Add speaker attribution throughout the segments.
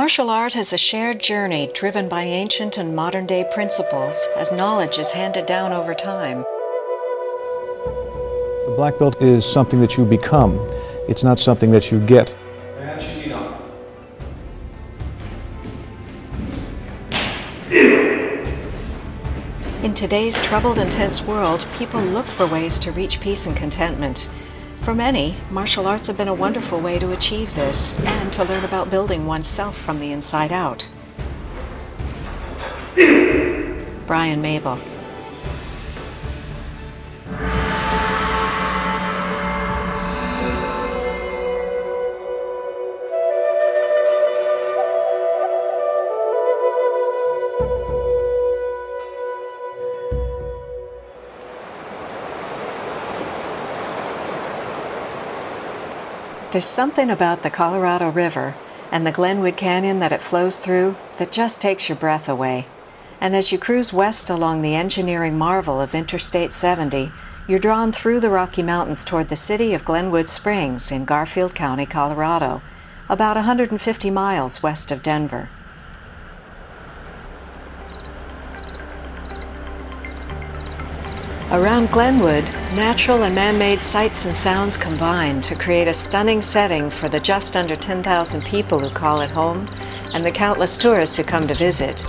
Speaker 1: Martial art is a shared journey driven by ancient and modern-day principles as knowledge is handed down over time.
Speaker 2: The black belt is something that you become. It's not something that you get.
Speaker 1: In today's troubled and tense world, people look for ways to reach peace and contentment. For many, martial arts have been a wonderful way to achieve this and to learn about building oneself from the inside out. Brian Mable. There's something about the Colorado River and the Glenwood Canyon that it flows through that just takes your breath away. And as you cruise west along the engineering marvel of Interstate 70, you're drawn through the Rocky Mountains toward the city of Glenwood Springs in Garfield County, Colorado, about 150 miles west of Denver. Around Glenwood, natural and man-made sights and sounds combine to create a stunning setting for the just under 10,000 people who call it home and the countless tourists who come to visit.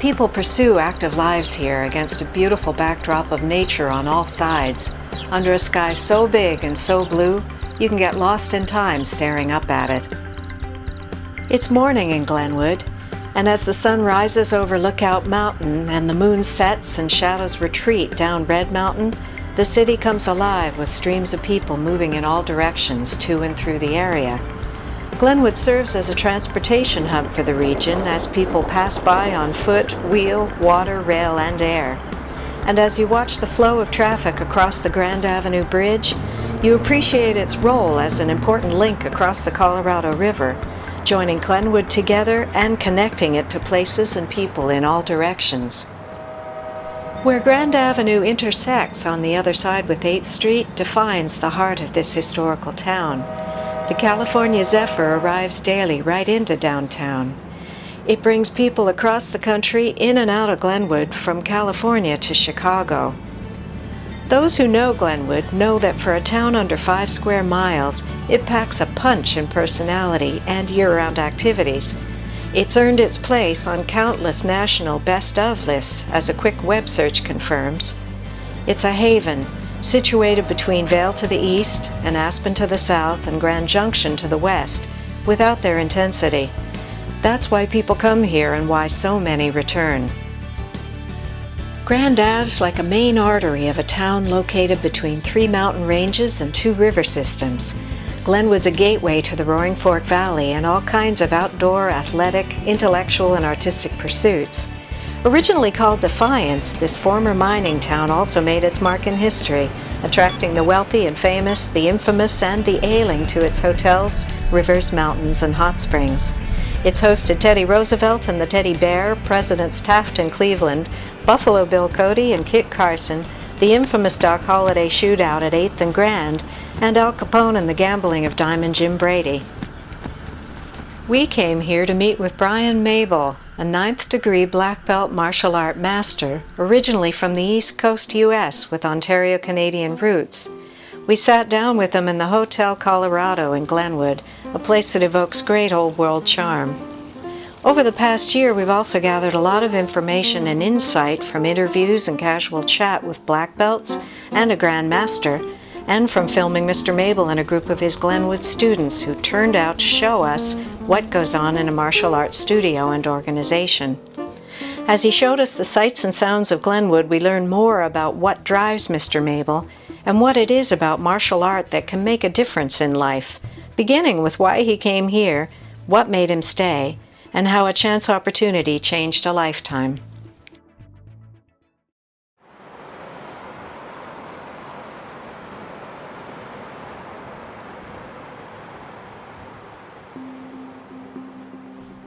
Speaker 1: People pursue active lives here against a beautiful backdrop of nature on all sides, under a sky so big and so blue you can get lost in time staring up at it. It's morning in Glenwood, and as the sun rises over Lookout Mountain and the moon sets and shadows retreat down Red Mountain, the city comes alive with streams of people moving in all directions to and through the area. Glenwood serves as a transportation hub for the region as people pass by on foot, wheel, water, rail, and air. And as you watch the flow of traffic across the Grand Avenue Bridge, you appreciate its role as an important link across the Colorado River, joining Glenwood together and connecting it to places and people in all directions. Where Grand Avenue intersects on the other side with 8th Street defines the heart of this historical town. The California Zephyr arrives daily right into downtown. It brings people across the country in and out of Glenwood from California to Chicago. Those who know Glenwood know that for a town under 5 square miles, it packs a punch in personality and year-round activities. It's earned its place on countless national best-of lists, as a quick web search confirms. It's a haven, situated between Vail to the east and Aspen to the south and Grand Junction to the west, without their intensity. That's why people come here and why so many return. Grand Ave's like a main artery of a town located between 3 mountain ranges and 2 river systems. Glenwood's a gateway to the Roaring Fork Valley and all kinds of outdoor, athletic, intellectual, and artistic pursuits. Originally called Defiance, this former mining town also made its mark in history, attracting the wealthy and famous, the infamous, and the ailing to its hotels, rivers, mountains, and hot springs. It's hosted Teddy Roosevelt and the Teddy Bear, Presidents Taft and Cleveland, Buffalo Bill Cody and Kit Carson, the infamous Doc Holliday shootout at 8th and Grand, and Al Capone and the gambling of Diamond Jim Brady. We came here to meet with Brian Mable, a 9th degree black belt martial art master, originally from the East Coast US with Ontario Canadian roots. We sat down with him in the Hotel Colorado in Glenwood, a place that evokes great old world charm. Over the past year, we've also gathered a lot of information and insight from interviews and casual chat with black belts and a Grand Master, and from filming Mr. Mable and a group of his Glenwood students who turned out to show us what goes on in a martial arts studio and organization. As he showed us the sights and sounds of Glenwood, we learned more about what drives Mr. Mable and what it is about martial art that can make a difference in life, beginning with why he came here, what made him stay, and how a chance opportunity changed a lifetime.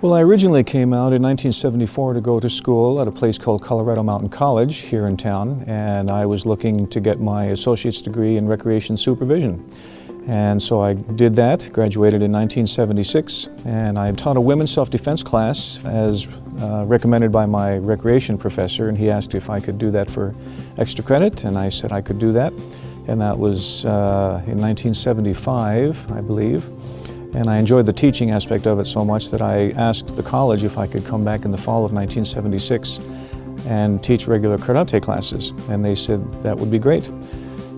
Speaker 2: Well, I originally came out in 1974 to go to school at a place called Colorado Mountain College here in town, and I was looking to get my associate's degree in recreation supervision. And so I did that, graduated in 1976, and I taught a women's self-defense class as recommended by my recreation professor, and he asked if I could do that for extra credit, and I said I could do that. And that was in 1975, I believe. And I enjoyed the teaching aspect of it so much that I asked the college if I could come back in the fall of 1976 and teach regular karate classes. And they said that would be great.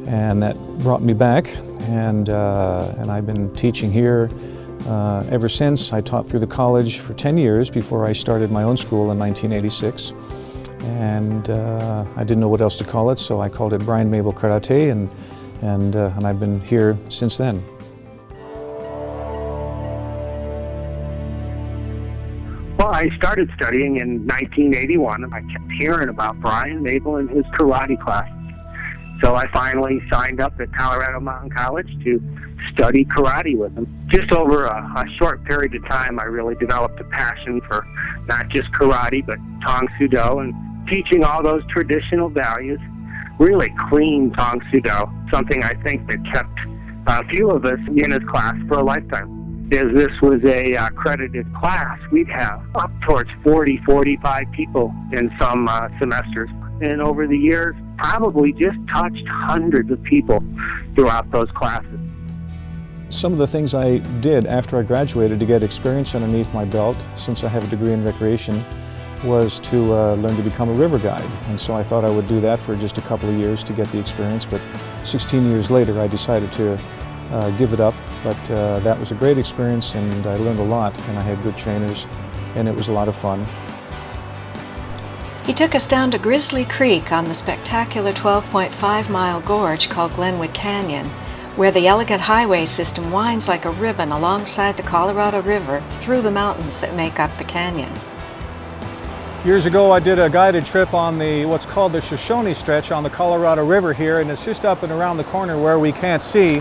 Speaker 2: And that brought me back, and I've been teaching here ever since. I taught through the college for 10 years before I started my own school in 1986. And I didn't know what else to call it, so I called it Brian Mable Karate, and I've been here since then.
Speaker 3: Well, I started studying in 1981, and I kept hearing about Brian Mable and his karate classes. So I finally signed up at Colorado Mountain College to study karate with him. Just over a short period of time, I really developed a passion for not just karate, but Tong sudo, and teaching all those traditional values, really clean Tong sudo, something I think that kept a few of us in his class for a lifetime. As this was a accredited class, we'd have up towards 40, 45 people in some semesters. And over the years, probably just touched hundreds of people throughout those classes.
Speaker 2: Some of the things I did after I graduated to get experience underneath my belt, since I have a degree in recreation, was to learn to become a river guide. And so I thought I would do that for just a couple of years to get the experience, but 16 years later I decided to give it up. But that was a great experience, and I learned a lot, and I had good trainers, and it was a lot of fun.
Speaker 1: He took us down to Grizzly Creek on the spectacular 12.5-mile gorge called Glenwood Canyon, where the elegant highway system winds like a ribbon alongside the Colorado River through the mountains that make up the canyon.
Speaker 2: Years ago I did a guided trip on what's called the Shoshone stretch on the Colorado River here, and it's just up and around the corner where we can't see.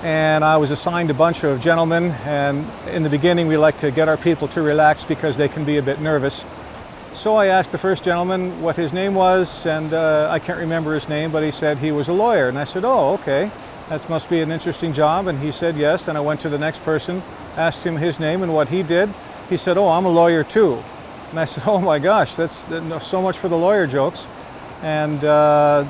Speaker 2: And I was assigned a bunch of gentlemen, and in the beginning we like to get our people to relax because they can be a bit nervous. So I asked the first gentleman what his name was, and I can't remember his name, but he said he was a lawyer. And I said, oh, okay, that must be an interesting job. And he said yes. And I went to the next person, asked him his name and what he did. He said, oh, I'm a lawyer too. And I said, oh my gosh, that's so much for the lawyer jokes. And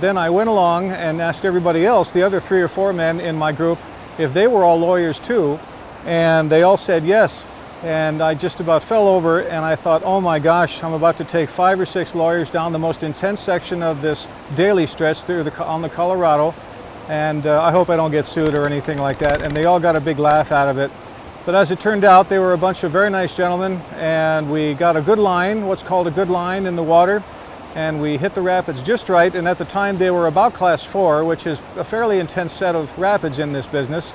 Speaker 2: then I went along and asked everybody else, the other 3 or 4 men in my group, if they were all lawyers too, and they all said yes. And I just about fell over, and I thought, oh my gosh, I'm about to take 5 or 6 lawyers down the most intense section of this daily stretch through on the Colorado, and I hope I don't get sued or anything like that. And they all got a big laugh out of it. But as it turned out, they were a bunch of very nice gentlemen, and we got a good line, what's called a good line in the water, and we hit the rapids just right. And at the time they were about class 4, which is a fairly intense set of rapids in this business.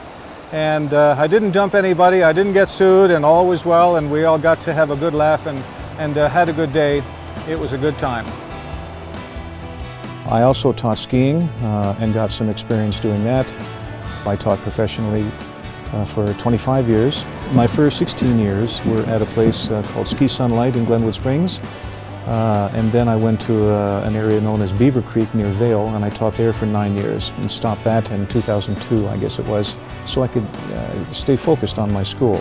Speaker 2: And I didn't dump anybody, I didn't get sued, and all was well, and we all got to have a good laugh and had a good day. It was a good time. I also taught skiing and got some experience doing that. I taught professionally for 25 years. My first 16 years were at a place called Ski Sunlight in Glenwood Springs. And then I went to an area known as Beaver Creek near Vail, and I taught there for 9 years and stopped that in 2002, I guess it was, so I could stay focused on my school.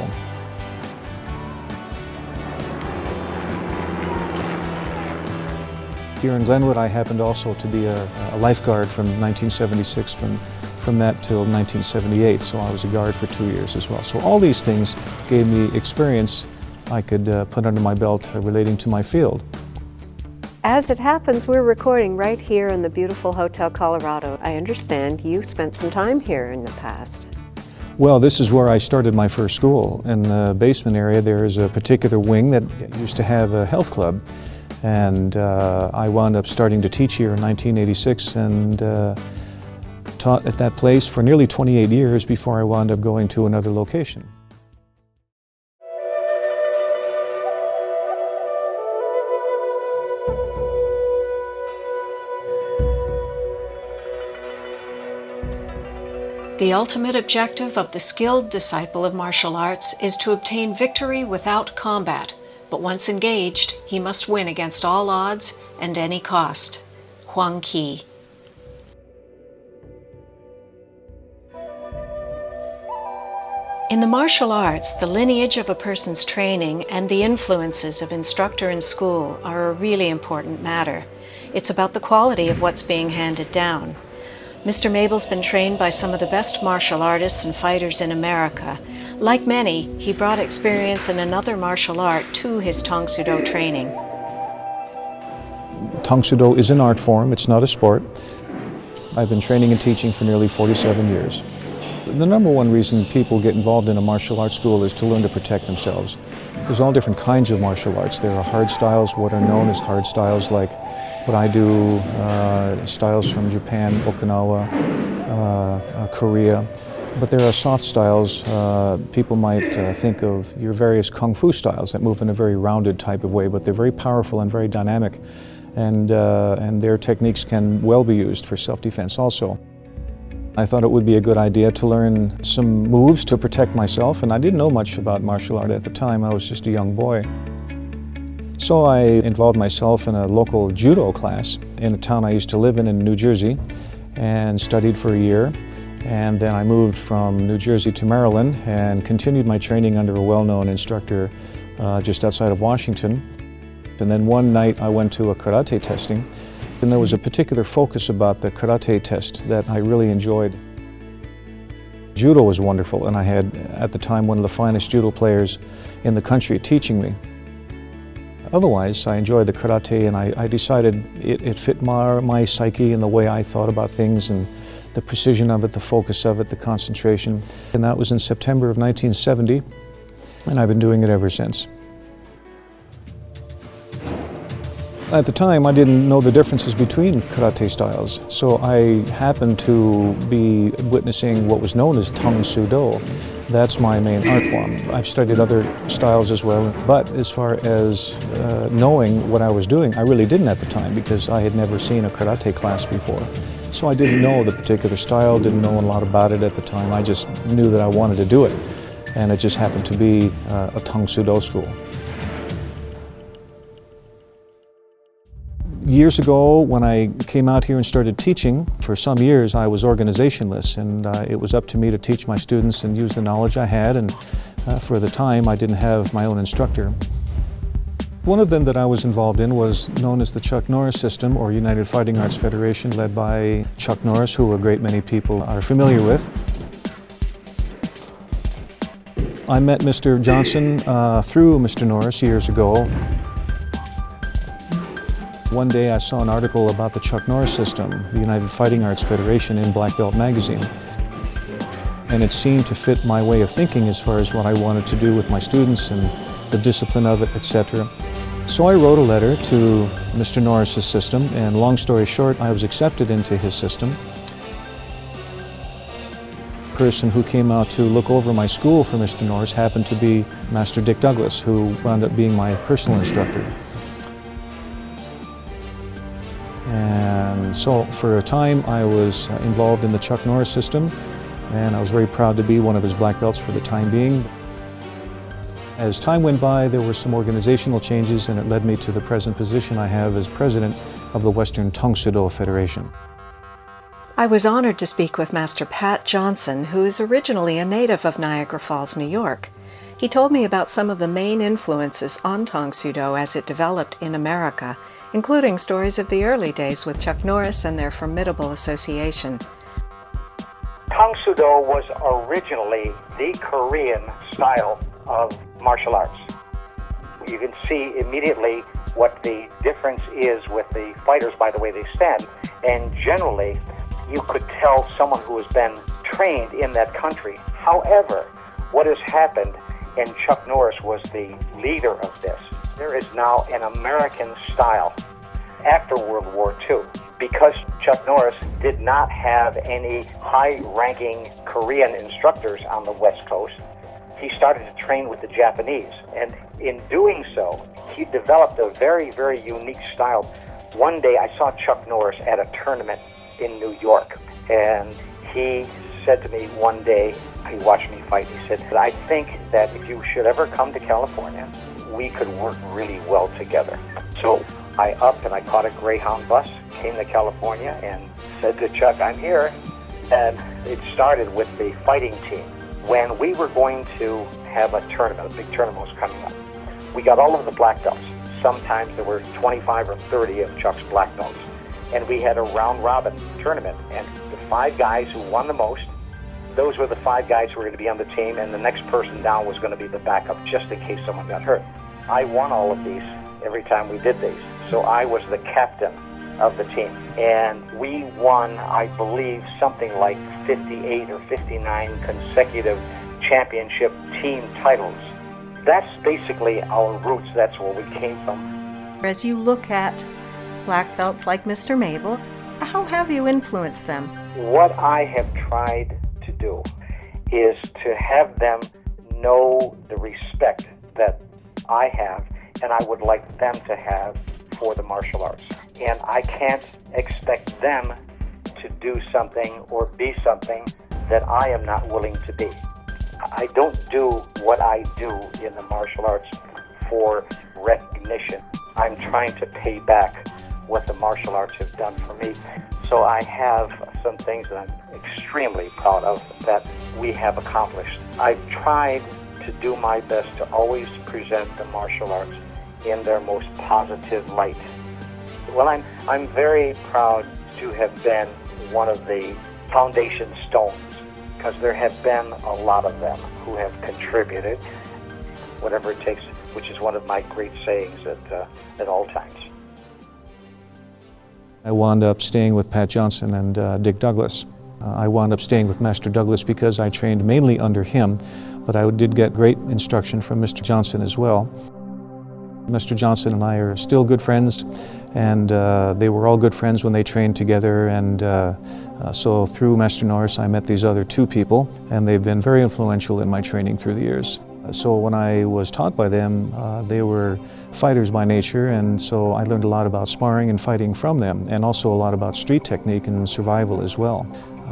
Speaker 2: Here in Glenwood, I happened also to be a lifeguard from 1976, from that till 1978, so I was a guard for 2 years as well. So all these things gave me experience I could put under my belt relating to my field.
Speaker 1: As it happens, we're recording right here in the beautiful Hotel Colorado. I understand you spent some time here in the past.
Speaker 2: Well, this is where I started my first school. In the basement area, there is a particular wing that used to have a health club. And I wound up starting to teach here in 1986 and taught at that place for nearly 28 years before I wound up going to another location.
Speaker 1: The ultimate objective of the skilled disciple of martial arts is to obtain victory without combat, but once engaged, he must win against all odds and any cost. Huang Qi. In the martial arts, the lineage of a person's training and the influences of instructor in school are a really important matter. It's about the quality of what's being handed down. Mr. Mabel's been trained by some of the best martial artists and fighters in America. Like many, he brought experience in another martial art to his Tong sudo training.
Speaker 2: Tong sudo is an art form, it's not a sport. I've been training and teaching for nearly 47 years. The number one reason people get involved in a martial arts school is to learn to protect themselves. There's all different kinds of martial arts. There are hard styles, what are known as hard styles, like what I do, styles from Japan, Okinawa, Korea. But there are soft styles. People might think of your various kung fu styles that move in a very rounded type of way, but they're very powerful and very dynamic. And their techniques can well be used for self-defense also. I thought it would be a good idea to learn some moves to protect myself, and I didn't know much about martial art at the time. I was just a young boy. So I involved myself in a local judo class in a town I used to live in New Jersey, and studied for a year. And then I moved from New Jersey to Maryland and continued my training under a well-known instructor just outside of Washington. And then one night I went to a karate testing, and there was a particular focus about the karate test that I really enjoyed. Judo was wonderful, and I had at the time one of the finest judo players in the country teaching me. Otherwise, I enjoyed the karate, and I decided it fit my psyche and the way I thought about things, and the precision of it, the focus of it, the concentration. And that was in September of 1970, and I've been doing it ever since. At the time, I didn't know the differences between karate styles, so I happened to be witnessing what was known as Tong sudo. That's my main art form. I've studied other styles as well, but as far as knowing what I was doing, I really didn't at the time because I had never seen a karate class before. So I didn't know the particular style, didn't know a lot about it at the time. I just knew that I wanted to do it, and it just happened to be a Tong sudo school. Years ago, when I came out here and started teaching, for some years I was organizationless, and it was up to me to teach my students and use the knowledge I had, and for the time I didn't have my own instructor. One of them that I was involved in was known as the Chuck Norris system, or United Fighting Arts Federation, led by Chuck Norris, who a great many people are familiar with. I met Mr. Johnson through Mr. Norris years ago. One day I saw an article about the Chuck Norris system, the United Fighting Arts Federation, in Black Belt magazine. And it seemed to fit my way of thinking as far as what I wanted to do with my students and the discipline of it, etc. So I wrote a letter to Mr. Norris's system, and long story short, I was accepted into his system. The person who came out to look over my school for Mr. Norris happened to be Master Dick Douglas, who wound up being my personal instructor. And so for a time I was involved in the Chuck Norris system, and I was very proud to be one of his black belts for the time being. As time went by, there were some organizational changes, and it led me to the present position I have as president of the Western Tong Sudo Federation.
Speaker 1: I was honored to speak with Master Pat Johnson, who is originally a native of Niagara Falls, New York. He told me about some of the main influences on Tong sudo as it developed in America, including stories of the early days with Chuck Norris and their formidable association.
Speaker 4: Tong sudo was originally the Korean style of martial arts. You can see immediately what the difference is with the fighters by the way they stand, and generally you could tell someone who has been trained in that country. However, what has happened, and Chuck Norris was the leader of this, there is now an American style after World War II. Because Chuck Norris did not have any high-ranking Korean instructors on the West Coast, he started to train with the Japanese. And in doing so, he developed a very, very unique style. One day I saw Chuck Norris at a tournament in New York, and he said to me one day, he watched me fight, he said, I think that if you should ever come to California, we could work really well together. So I upped and I caught a Greyhound bus, came to California, and said to Chuck, I'm here. And it started with the fighting team. when we were going to have a tournament, a big tournament was coming up, we got all of the black belts. Sometimes there were 25 or 30 of Chuck's black belts. And we had a round-robin tournament. And the 5 guys who won the most, those were the 5 guys who were going to be on the team, and the next person down was going to be the backup just in case someone got hurt. I won all of these every time we did these. So I was the captain of the team. And we won, I believe, something like 58 or 59 consecutive championship team titles. That's basically our roots. That's where we came from.
Speaker 1: As you look at black belts like Mr. Mable, how have you influenced them?
Speaker 4: What I have tried to do is to have them know the respect that I have and I would like them to have for the martial arts. And I can't expect them to do something or be something that I am not willing to be. I don't do what I do in the martial arts for recognition. I'm trying to pay back what the martial arts have done for me. So I have some things that I'm extremely proud of that we have accomplished. I've tried to do my best to always present the martial arts in their most positive light. Well, I'm very proud to have been one of the foundation stones, because there have been a lot of them who have contributed, whatever it takes, which is one of my great sayings at all times.
Speaker 2: I wound up staying with Pat Johnson and Dick Douglas. I wound up staying with Master Douglas because I trained mainly under him, but I did get great instruction from Mr. Johnson as well. Mr. Johnson and I are still good friends, and they were all good friends when they trained together, and so through Master Norris I met these other 2 people, and they've been very influential in my training through the years. So when I was taught by them, they were fighters by nature, and so I learned a lot about sparring and fighting from them, and also a lot about street technique and survival as well.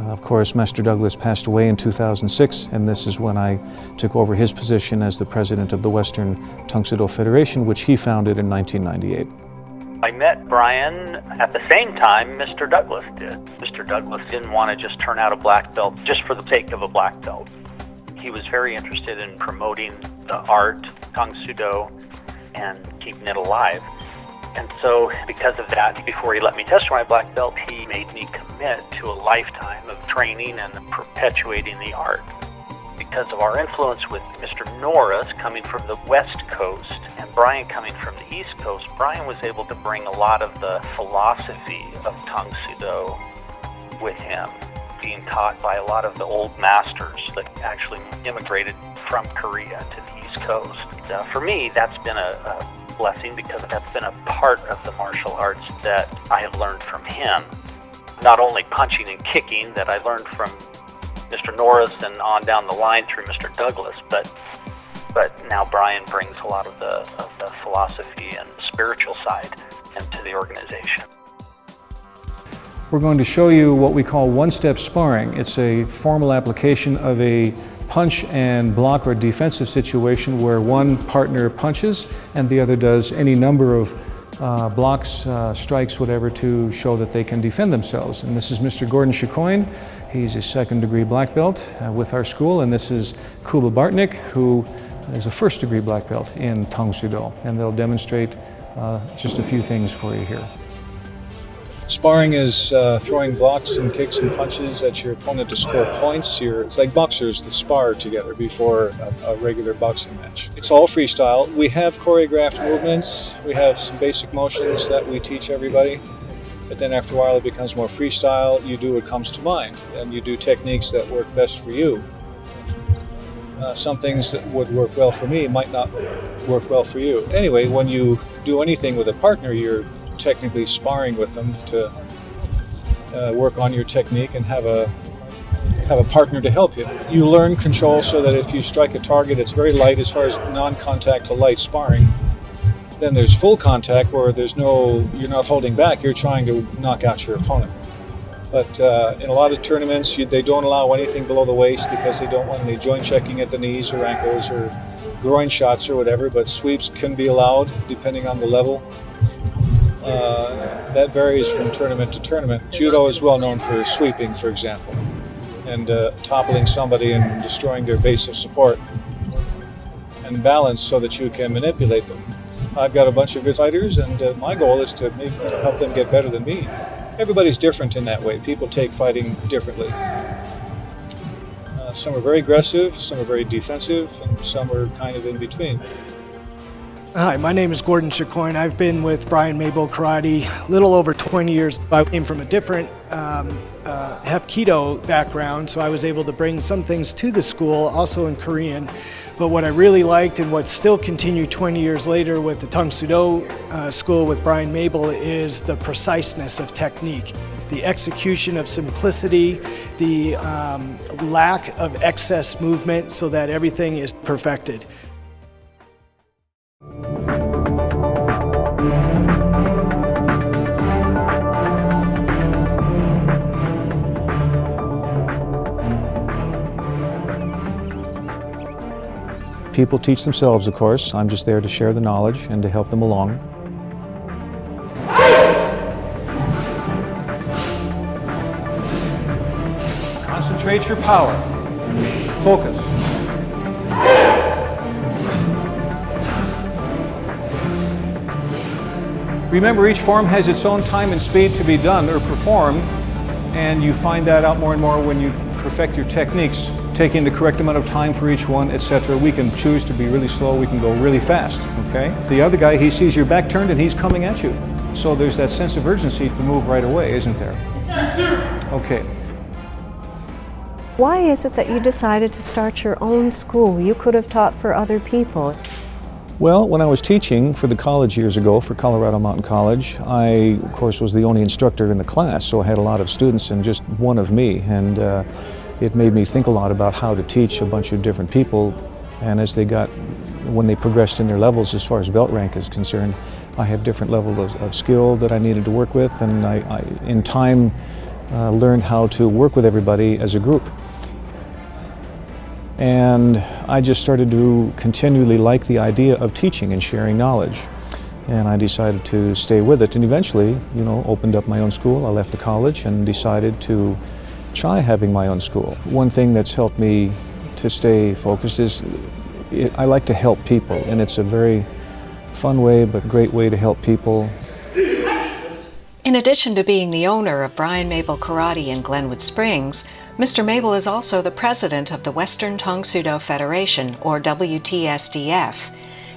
Speaker 2: Of course, Master Douglas passed away in 2006, and this is when I took over his position as the president of the Western Tong Sudo Federation, which he founded in 1998.
Speaker 5: I met Brian at the same time Mr. Douglas did. Mr. Douglas didn't want to just turn out a black belt just for the sake of a black belt. He was very interested in promoting the art, Tong Sudo, and keeping it alive. And so, because of that, before he let me test for my black belt, he made me commit to a lifetime of training and perpetuating the art. Because of our influence with Mr. Norris coming from the West Coast and Brian coming from the East Coast, Brian was able to bring a lot of the philosophy of Tong Sudo with him, being taught by a lot of the old masters that actually immigrated from Korea to the East Coast. For me, that's been a blessing, because that's been a part of the martial arts that I have learned from him. Not only punching and kicking that I learned from Mr. Norris and on down the line through Mr. Douglas, but now Brian brings a lot of the philosophy and the spiritual side into the organization.
Speaker 2: We're going to show you what we call one-step sparring. It's a formal application of a punch and block or defensive situation where one partner punches and the other does any number of blocks, strikes, whatever, to show that they can defend themselves. And this is Mr. Gordon Chicoine. He's a 2nd degree black belt with our school, and this is Kuba Bartnik, who is a 1st degree black belt in Tong Sudo, and they'll demonstrate just a few things for you here. Sparring is throwing blocks and kicks and punches at your opponent to score points. It's like boxers that spar together before a regular boxing match. It's all freestyle. We have choreographed movements. We have some basic motions that we teach everybody. But then after a while it becomes more freestyle. You do what comes to mind, and you do techniques that work best for you. Some things that would work well for me might not work well for you. Anyway, when you do anything with a partner, you're technically sparring with them to work on your technique and have a partner to help you. You learn control so that if you strike a target, it's very light as far as non-contact to light sparring. Then there's full contact where you're not holding back, you're trying to knock out your opponent. But in a lot of tournaments, they don't allow anything below the waist because they don't want any joint checking at the knees or ankles or groin shots or whatever, but sweeps can be allowed depending on the level. That varies from tournament to tournament. Judo is well known for sweeping, for example. and toppling somebody and destroying their base of support, and balance so that you can manipulate them. I've got a bunch of good fighters, and my goal is to help them get better than me. Everybody's different in that way. People take fighting differently. Some are very aggressive, some are very defensive, and some are kind of in between.
Speaker 6: Hi, my name is Gordon Chicoine. I've been with Brian Mable Karate a little over 20 years. I came from a different Hapkido background, so I was able to bring some things to the school, also in Korean. But what I really liked, and what still continued 20 years later with the Tong sudo school with Brian Mable, is the preciseness of technique. The execution of simplicity, the lack of excess movement so that everything is perfected.
Speaker 2: People teach themselves, of course. I'm just there to share the knowledge and to help them along. Concentrate your power. Focus. Remember, each form has its own time and speed to be done or performed, and you find that out more and more when you perfect your techniques, taking the correct amount of time for each one, etc. We can choose to be really slow, we can go really fast, okay? The other guy, he sees your back turned and he's coming at you. So there's that sense of urgency to move right away, isn't there? Yes, sir. Okay.
Speaker 1: Why is it that you decided to start your own school? You could have taught for other people.
Speaker 2: Well, when I was teaching for the college years ago, for Colorado Mountain College, I, of course, was the only instructor in the class, so I had a lot of students and just one of me. And it made me think a lot about how to teach a bunch of different people. And as when they progressed in their levels as far as belt rank is concerned, I had different levels of skill that I needed to work with, and I in time, learned how to work with everybody as a group. And I just started to continually like the idea of teaching and sharing knowledge. And I decided to stay with it, and eventually, opened up my own school. I left the college and decided to try having my own school. One thing that's helped me to stay focused is I like to help people, and it's a very fun way, but great way to help people.
Speaker 1: In addition to being the owner of Brian Mable Karate in Glenwood Springs, Mr. Mable is also the president of the Western Tong Sudo Federation, or WTSDF.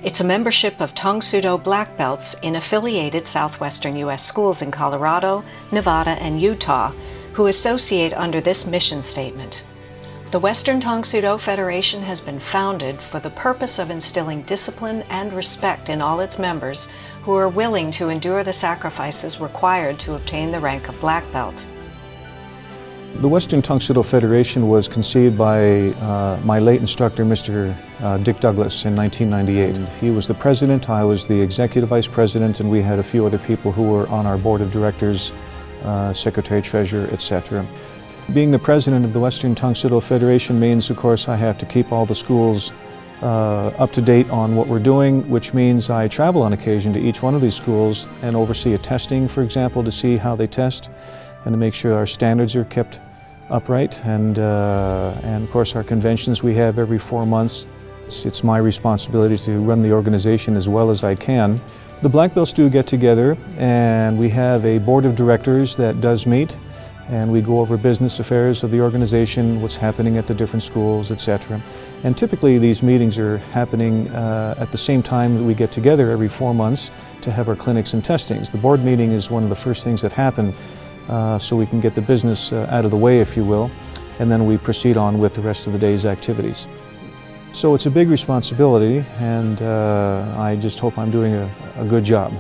Speaker 1: It's a membership of Tong Sudo black belts in affiliated Southwestern US schools in Colorado, Nevada, and Utah, who associate under this mission statement. The Western Tong Sudo Federation has been founded for the purpose of instilling discipline and respect in all its members who are willing to endure the sacrifices required to obtain the rank of black belt.
Speaker 2: The Western Tong Sudo Federation was conceived by my late instructor, Mr. Dick Douglas, in 1998. He was the president, I was the executive vice president, and we had a few other people who were on our board of directors, secretary, treasurer, etc. Being the president of the Western Tong Sudo Federation means, of course, I have to keep all the schools up to date on what we're doing, which means I travel on occasion to each one of these schools and oversee a testing, for example, to see how they test and to make sure our standards are kept upright, and of course our conventions we have every 4 months. It's my responsibility to run the organization as well as I can. The black belts do get together, and we have a board of directors that does meet, and we go over business affairs of the organization, what's happening at the different schools, etc. And typically these meetings are happening at the same time that we get together every 4 months to have our clinics and testings. The board meeting is one of the first things that happen, so we can get the business out of the way, if you will, and then we proceed on with the rest of the day's activities. So it's a big responsibility, and I just hope I'm doing a good job.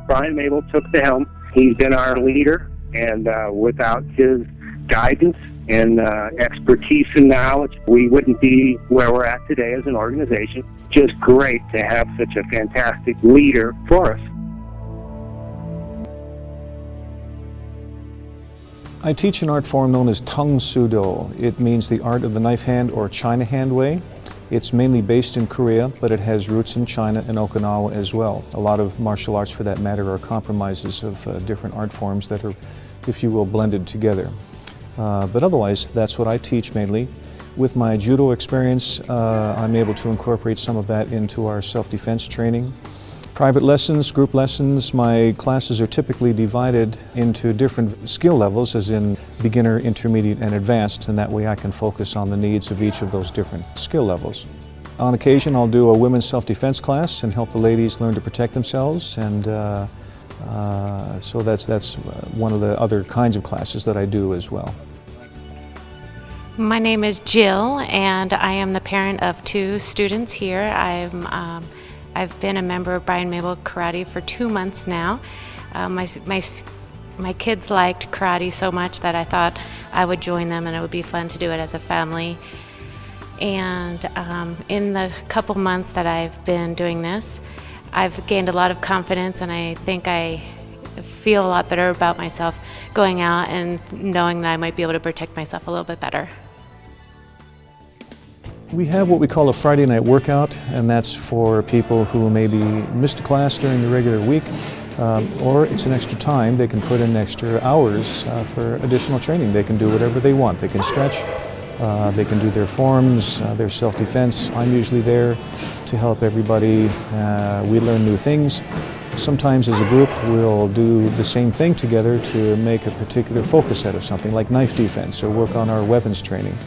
Speaker 3: Brian Mable took the helm. He's been our leader, and without his guidance and expertise and knowledge, we wouldn't be where we're at today as an organization. Just great to have such a fantastic leader for us.
Speaker 2: I teach an art form known as Tong sudo. It means the art of the knife hand or China hand way. It's mainly based in Korea, but it has roots in China and Okinawa as well. A lot of martial arts, for that matter, are compromises of different art forms that are if you will, blended together. But otherwise, that's what I teach mainly. With my judo experience, I'm able to incorporate some of that into our self-defense training. Private lessons, group lessons, my classes are typically divided into different skill levels, as in beginner, intermediate, and advanced, and that way I can focus on the needs of each of those different skill levels. On occasion, I'll do a women's self-defense class and help the ladies learn to protect themselves, and so that's one of the other kinds of classes that I do as well.
Speaker 7: My name is Jill, and I am the parent of 2 students here. I've been a member of Brian Mable Karate for 2 months now. My kids liked karate so much that I thought I would join them, and it would be fun to do it as a family. And in the couple months that I've been doing this, I've gained a lot of confidence, and I think I feel a lot better about myself going out and knowing that I might be able to protect myself a little bit better.
Speaker 2: We have what we call a Friday night workout, and that's for people who maybe missed a class during the regular week, or it's an extra time. They can put in extra hours for additional training. They can do whatever they want. They can stretch, they can do their forms, their self-defense. I'm usually there to help everybody. We learn new things. Sometimes as a group we'll do the same thing together to make a particular focus out of something, like knife defense, or work on our weapons training.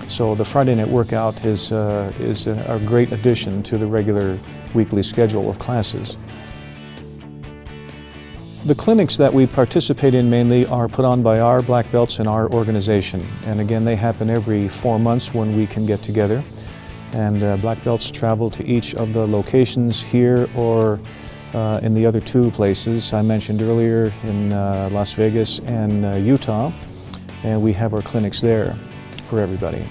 Speaker 2: So the Friday night workout is a great addition to the regular weekly schedule of classes. The clinics that we participate in mainly are put on by our black belts in our organization. And again, they happen every 4 months when we can get together. And black belts travel to each of the locations here or in the other 2 places I mentioned earlier, in Las Vegas and Utah. And we have our clinics there for everybody.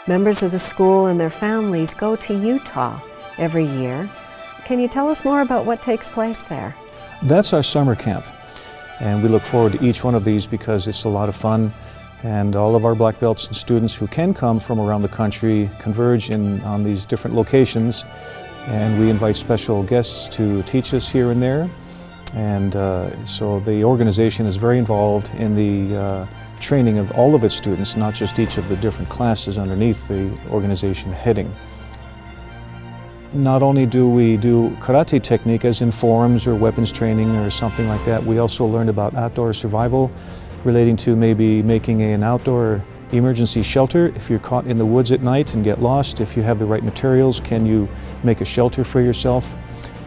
Speaker 1: Members of the school and their families go to Utah every year. Can you tell us more about what takes place there?
Speaker 2: That's our summer camp, and we look forward to each one of these because it's a lot of fun, and all of our black belts and students who can come from around the country converge on these different locations, and we invite special guests to teach us here and there. And so the organization is very involved in the training of all of its students, not just each of the different classes underneath the organization heading. Not only do we do karate technique as in forms or weapons training or something like that, we also learn about outdoor survival relating to maybe making an outdoor emergency shelter. If you're caught in the woods at night and get lost, if you have the right materials, can you make a shelter for yourself?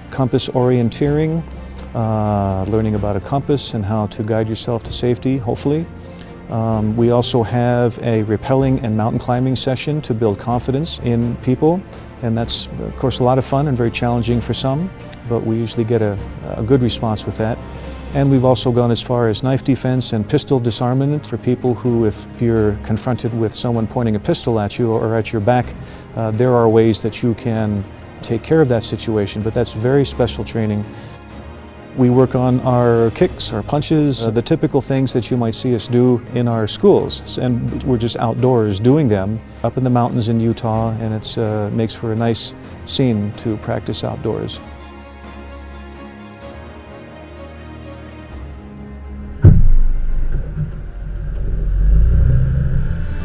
Speaker 2: Compass orienteering, learning about a compass and how to guide yourself to safety, hopefully. We also have a rappelling and mountain climbing session to build confidence in people, and that's of course a lot of fun and very challenging for some, but we usually get a good response with that. And we've also gone as far as knife defense and pistol disarmament for people who, if you're confronted with someone pointing a pistol at you or at your back, there are ways that you can take care of that situation, but that's very special training. We work on our kicks, our punches, the typical things that you might see us do in our schools. And we're just outdoors doing them up in the mountains in Utah, and it makes for a nice scene to practice outdoors.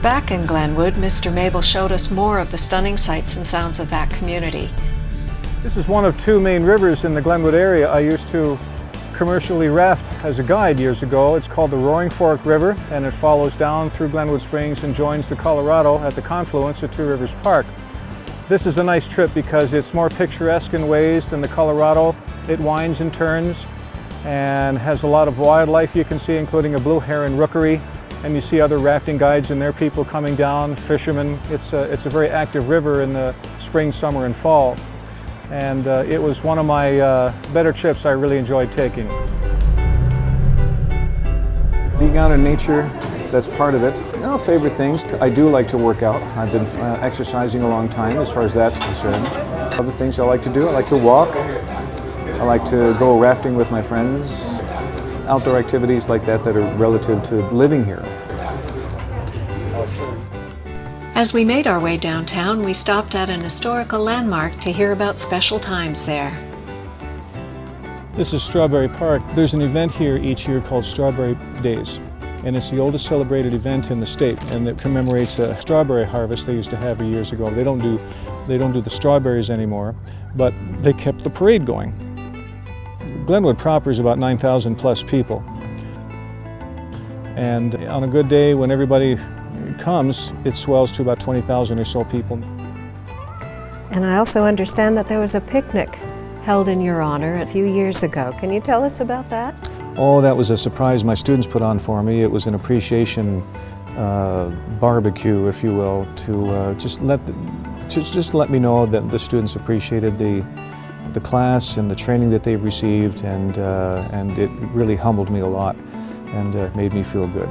Speaker 1: Back in Glenwood, Mr. Mable showed us more of the stunning sights and sounds of that community.
Speaker 2: This is one of 2 main rivers in the Glenwood area. I used to commercially raft as a guide years ago. It's called the Roaring Fork River, and it follows down through Glenwood Springs and joins the Colorado at the confluence at Two Rivers Park. This is a nice trip because it's more picturesque in ways than the Colorado. It winds and turns and has a lot of wildlife you can see, including a blue heron rookery, and you see other rafting guides and their people coming down, fishermen. It's a very active river in the spring, summer, and fall. And it was one of my better trips I really enjoyed taking. Being out in nature, that's part of it. Favorite things, I do like to work out. I've been exercising a long time as far as that's concerned. Other things I like to do, I like to walk. I like to go rafting with my friends. Outdoor activities like that that are relative to living here.
Speaker 7: I
Speaker 1: As we made our way downtown, we stopped at an historical landmark to hear about special times there.
Speaker 2: This is Strawberry Park. There's an event here each year called Strawberry Days, and it's the oldest celebrated event in the state, and it commemorates a strawberry harvest they used to have years ago. They don't do the strawberries anymore, but they kept the parade going. Glenwood proper is about 9,000 plus people, and on a good day when everybody comes, it swells to about 20,000 or so people.
Speaker 1: And I also understand that there was a picnic held in your honor a few years ago. Can you tell us about that?
Speaker 2: Oh, that was a surprise my students put on for me. It was an appreciation barbecue, if you will, to just let me know that the students appreciated the class and the training that they've received, and it really humbled me a lot and made me feel good.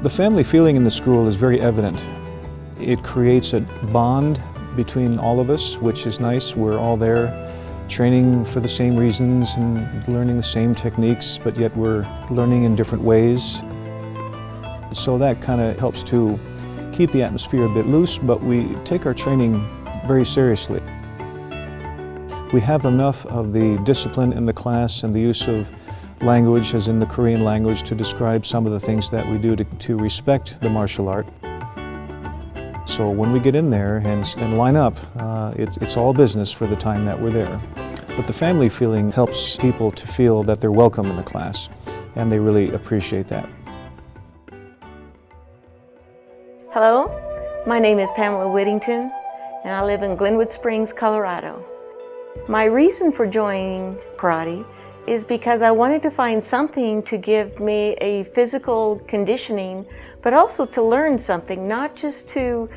Speaker 2: The family feeling in the school is very evident. It creates a bond between all of us, which is nice. We're all there training for the same reasons and learning the same techniques, but yet we're learning in different ways. So that kind of helps to keep the atmosphere a bit loose, but we take our training very seriously. We have enough of the discipline in the class and the use of language, as in the Korean language, to describe some of the things that we do to respect the martial art. So when we get in there and line up, it's all business for the time that we're there. But the family feeling helps people to feel that they're welcome in the class, and they really appreciate that.
Speaker 8: Hello, my name is Pamela Whittington, and I live in Glenwood Springs, Colorado. My reason for joining karate is because I wanted to find something to give me a physical conditioning, but also to learn something, not just to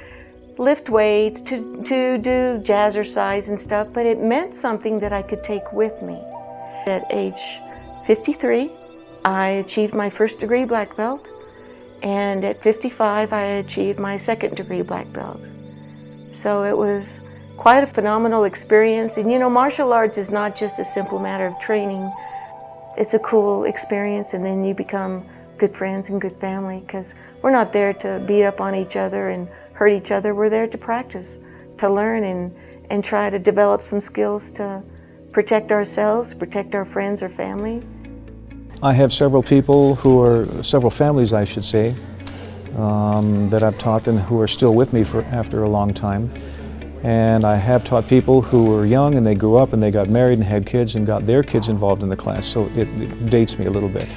Speaker 8: lift weights, to do jazzercise and stuff, but it meant something that I could take with me. At age 53, I achieved my first degree black belt, and at 55, I achieved my second degree black belt. So it was quite a phenomenal experience. And you know, martial arts is not just a simple matter of training. It's a cool experience, and then you become good friends and good family, because we're not there to beat up on each other and hurt each other. We're there to practice, to learn and try to develop some skills to protect ourselves, protect our friends or family.
Speaker 2: I have several families, I should say, that I've taught and who are still with me after a long time. And I have taught people who were young and they grew up and they got married and had kids and got their kids involved in the class, so it dates me a little bit.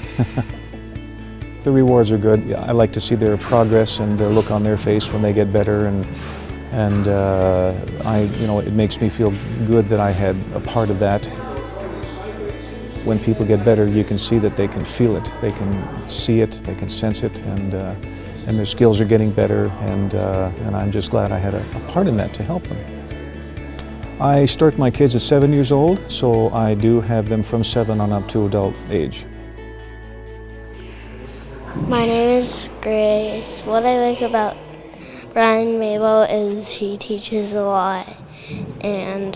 Speaker 2: The rewards are good. I like to see their progress and their look on their face when they get better, and it makes me feel good that I had a part of that. When people get better, you can see that they can feel it, they can see it, they can sense it, and their skills are getting better, and I'm just glad I had a part in that to help them. I start my kids at 7 years old, so I do have them from 7 on up to adult age.
Speaker 9: My name is Grace. What I like about Brian Mable is he teaches a lot, and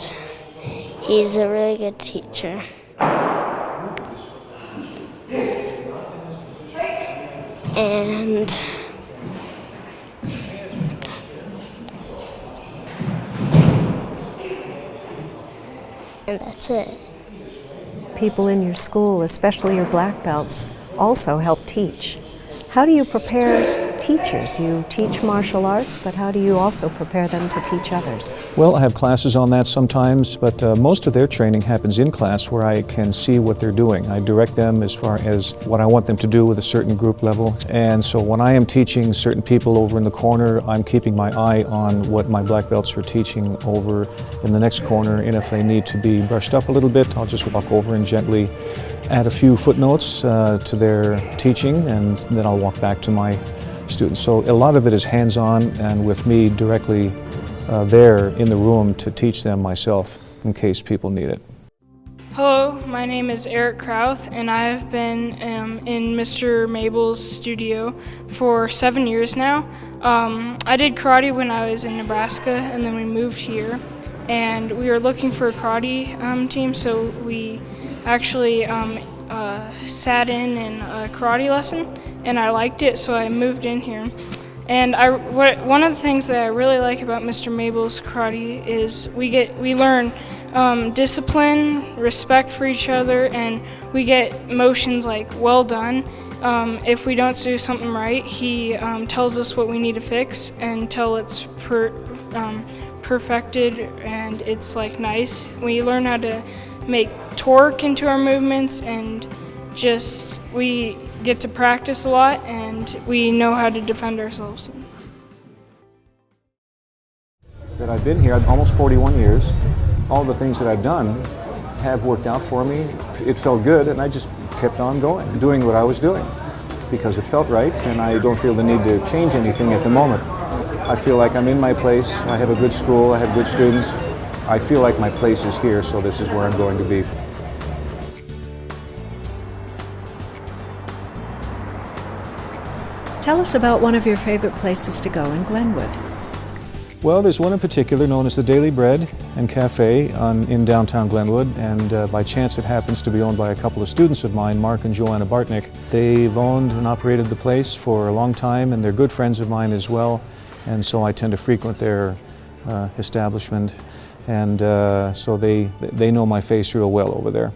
Speaker 9: he's a really good teacher. And that's it.
Speaker 1: People in your school, especially your black belts, also help teach. How do you prepare teachers? You teach martial arts, but how do you also prepare them to teach others?
Speaker 2: Well, I have classes on that sometimes, but most of their training happens in class where I can see what they're doing. I direct them as far as what I want them to do with a certain group level. And so when I am teaching certain people over in the corner, I'm keeping my eye on what my black belts are teaching over in the next corner, and if they need to be brushed up a little bit, I'll just walk over and gently add a few footnotes to their teaching, and then I'll walk back to my students. So a lot of it is hands-on and with me directly there in the room to teach them myself in case people need it.
Speaker 10: Hello, my name is Eric Krauth, and I have been in Mr. Mabel's studio for 7 years now. I did karate when I was in Nebraska, and then we moved here, and we were looking for a karate team, so we actually sat in a karate lesson, and I liked it, so I moved in here. And one of the things that I really like about Mr. Mable's karate is we learn discipline, respect for each other, and we get motions like "well done." If we don't do something right, he tells us what we need to fix until it's perfected and it's like nice. We learn how to make torque into our movements, and we get to practice a lot, and we know how to defend ourselves.
Speaker 2: That I've been here almost 41 years. All the things that I've done have worked out for me. It felt good, and I just kept on going, doing what I was doing because it felt right, and I don't feel the need to change anything at the moment. I feel like I'm in my place. I have a good school. I have good students. I feel like my place is here, so this is where I'm going to be.
Speaker 1: Tell us about one of your favorite places to go in Glenwood.
Speaker 2: Well, there's one in particular known as the Daily Bread and Cafe in downtown Glenwood, and by chance it happens to be owned by a couple of students of mine, Mark and Joanna Bartnick. They've owned and operated the place for a long time, and they're good friends of mine as well, and so I tend to frequent their establishment, and so they know my face real well over there.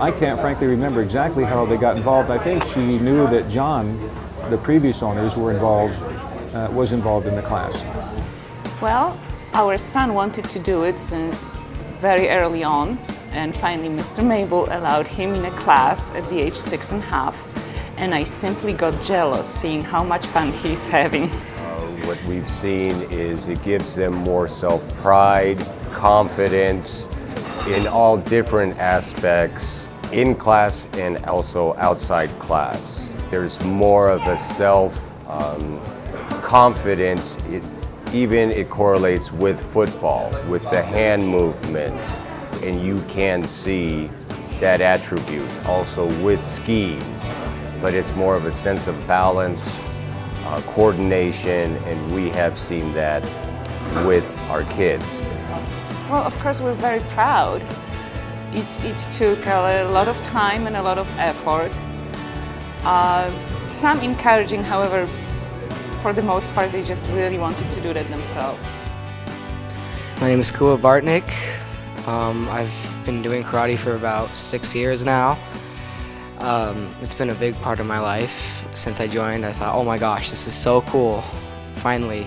Speaker 2: I can't frankly remember exactly how they got involved. I think she knew that John, the previous owners, was involved in the class.
Speaker 11: Well, our son wanted to do it since very early on, and finally Mr. Mable allowed him in a class at the age 6.5, and I simply got jealous seeing how much fun he's having.
Speaker 12: What we've seen is it gives them more self-pride, confidence in all different aspects, in class and also outside class. There's more of a self-confidence. It correlates with football, with the hand movement, and you can see that attribute also with skiing. But it's more of a sense of balance, coordination, and we have seen that with our kids.
Speaker 11: Well, of course, we're very proud. It took a lot of time and a lot of effort. Some encouraging, however, for the most part, they just really wanted to do that themselves.
Speaker 13: My name is Kua Bartnick. I've been doing karate for about 6 years now. It's been a big part of my life. Since I joined, I thought, oh my gosh, this is so cool. Finally,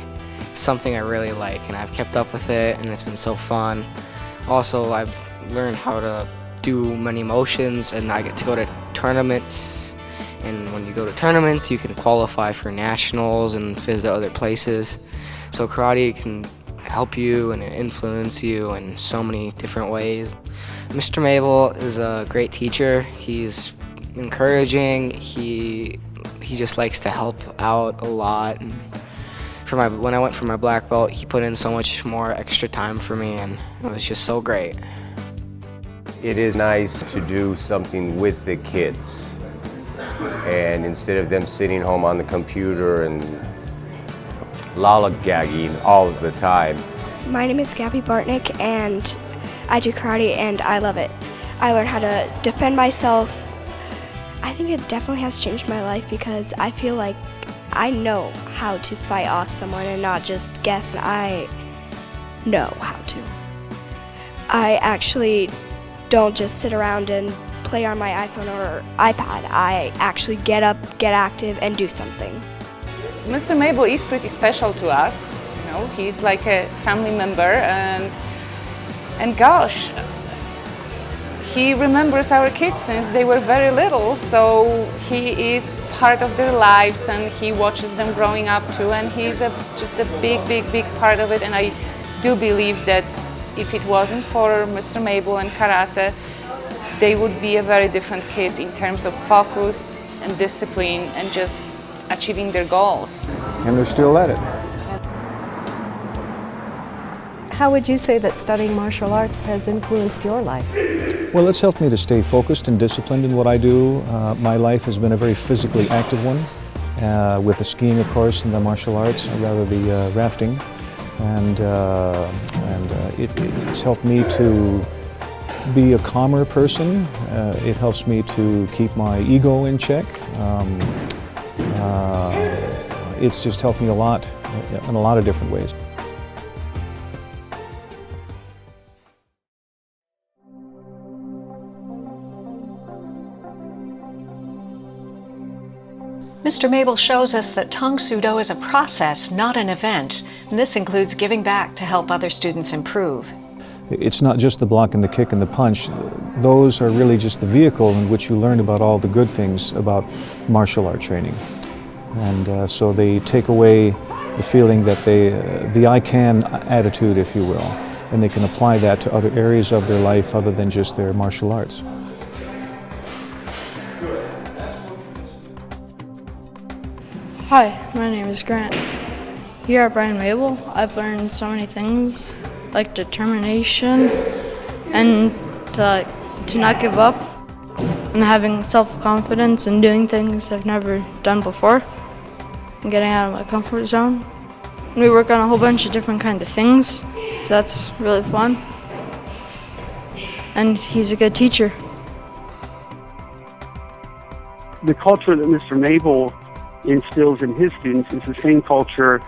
Speaker 13: something I really like, and I've kept up with it, and it's been so fun. Also, I've learned how to do many motions, and I get to go to tournaments. And when you go to tournaments, you can qualify for nationals and visit other places. So karate can help you and influence you in so many different ways. Mr. Mable is a great teacher. He's encouraging. He just likes to help out a lot. And when I went for my black belt, he put in so much more extra time for me, and it was just so great.
Speaker 12: It is nice to do something with the kids, and instead of them sitting home on the computer and lollygagging all the time.
Speaker 14: My name is Gabby Bartnick, and I do karate, and I love it. I learned how to defend myself. I think it definitely has changed my life because I feel like I know how to fight off someone and not just guess. I know how to. I actually don't just sit around and play on my iPhone or iPad. I actually get up, get active, and do something.
Speaker 11: Mr. Mable is pretty special to us. You know, he's like a family member, and gosh, he remembers our kids since they were very little, so he is part of their lives and he watches them growing up too, and he's just a big part of it. And I do believe that if it wasn't for Mr. Mable and karate, they would be a very different kids in terms of focus and discipline and just achieving their goals.
Speaker 2: And they're still at it.
Speaker 1: How would you say that studying martial arts has influenced your life?
Speaker 2: Well, it's helped me to stay focused and disciplined in what I do. My life has been a very physically active one, with the skiing, of course, and the martial arts, or rather the rafting. And it's helped me to be a calmer person. It helps me to keep my ego in check. It's just helped me a lot in a lot of different ways.
Speaker 1: Mr. Mable shows us that Tong sudo is a process, not an event, and this includes giving back to help other students improve.
Speaker 2: It's not just the block and the kick and the punch. Those are really just the vehicle in which you learn about all the good things about martial art training. And so they take away the feeling that the I can attitude, if you will, and they can apply that to other areas of their life other than just their martial arts.
Speaker 10: Hi, my name is Grant. Here at Brian Mable, I've learned so many things, like determination and to not give up, and having self-confidence and doing things I've never done before, and getting out of my comfort zone. We work on a whole bunch of different kinds of things, so that's really fun. And he's a good teacher.
Speaker 3: The culture that Mr. Mable instills in his students is the same culture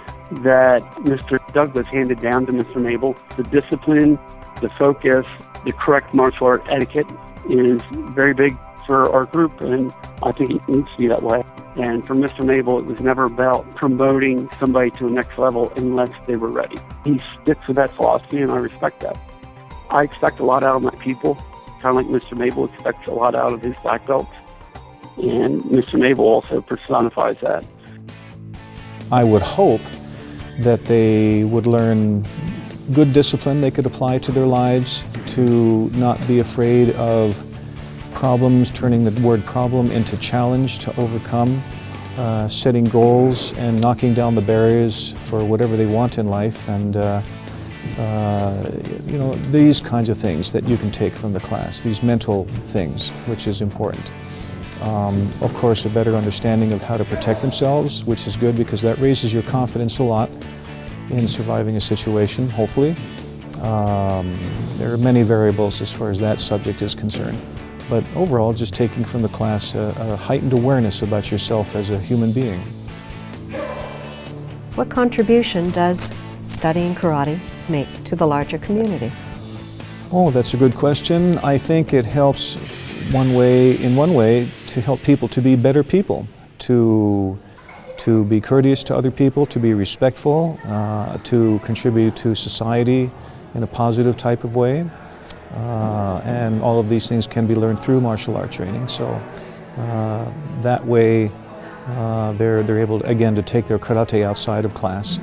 Speaker 3: that Mr. Douglas handed down to Mr. Mable. The discipline, the focus, the correct martial art etiquette is very big for our group, and I think it needs to be that way. And for Mr. Mable, it was never about promoting somebody to the next level unless they were ready. He sticks with that philosophy, and I respect that. I expect a lot out of my people, kind of like Mr. Mable expects a lot out of his black belts. And Mr. Mable also personifies that.
Speaker 2: I would hope that they would learn good discipline they could apply to their lives, to not be afraid of problems, turning the word problem into challenge to overcome, setting goals and knocking down the barriers for whatever they want in life, and you know, these kinds of things that you can take from the class, these mental things, which is important. Of course, a better understanding of how to protect themselves, which is good because that raises your confidence a lot in surviving a situation, hopefully. There are many variables as far as that subject is concerned. But overall, just taking from the class a heightened awareness about yourself as a human being.
Speaker 1: What contribution does studying karate make to the larger community?
Speaker 2: Oh, that's a good question. I think it helps in one way to help people to be better people, to be courteous to other people, to be respectful, to contribute to society in a positive type of way. And all of these things can be learned through martial art training. So that way they're able, again, to take their karate outside of class